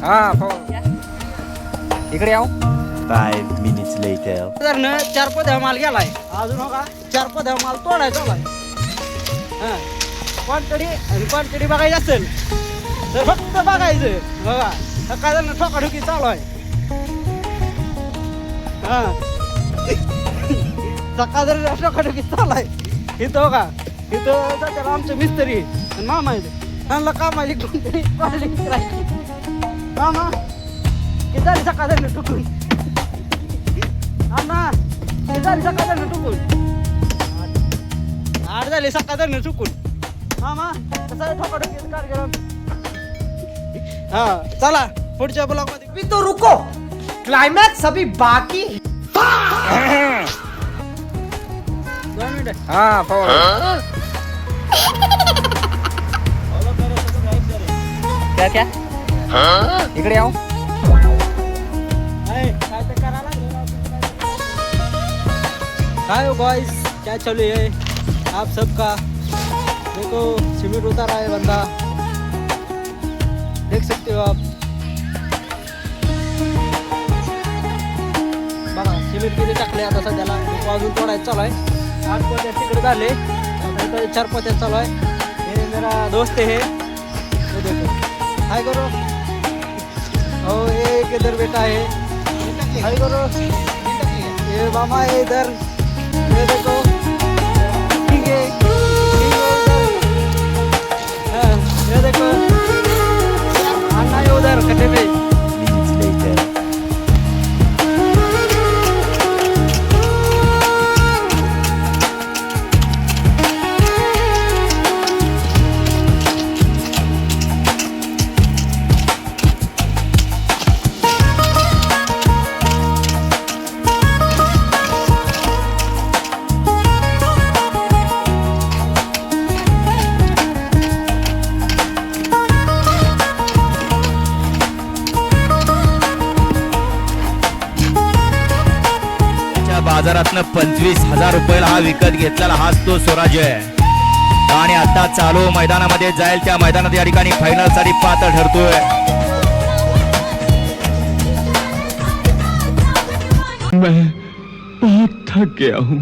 हा इकडे याव. 5 minutes later. तर न 4 पद्या माल गेलाय अजून हो का 4 पद्या माल तोडायचा आलाय. क्वांटिटी बघायची असेल तर फक्त बघायचं बघा. काय जण ठोकाठोकी चालू आहे. सकाळ जर ठोकाठोकी चालू आहे इथं हो का. इथं सध्याला आमचे मिस्त्री आणि मामा आहे त्यांना कामाली कोणतरी मामा किती झाली सकाळ जण ठुकून ना किती झाली सकाळ जण ठुकून 8 झाली सकाळ जण चुकून. मामा कसं ठोकाठोकी कार्यक्रम. हा चला पुढच्या ब्लॉग मध्ये. अभी तो रुको, क्लाइमैक्स अभी बाकी. 2 मिनिट. हा क्या क्या इकडे याव. हाय गाइस क्या चल रही है आप सबका. देखो सीमेंट उतार रहा है बंदा देख सकते हो आप. बघा सिमेंट किती टाकले आता सध्याला. अजून तोडायचं चालू आहे. 8 पोत्या तिकडे झाले 4 पोत्या चालू आहे. हे मेरा दोस्त है ये देखो. हाय करो. हो एक इधर बेटा है. हाय करो. ये मामा है इधर. ये देखो ठीक है उधर. ये देखो अन्ना है उधर कटे पे. Minutes later. बाजारातनं 25,000 रुपयाला हा विकत घेतलेला हाच तो स्वराज्य आहे. आणि आता चालू मैदानामध्ये जाईल त्या मैदानात या ठिकाणी फायनल साठी पात्र ठरतोय. मैं बहुत थक गया हूँ.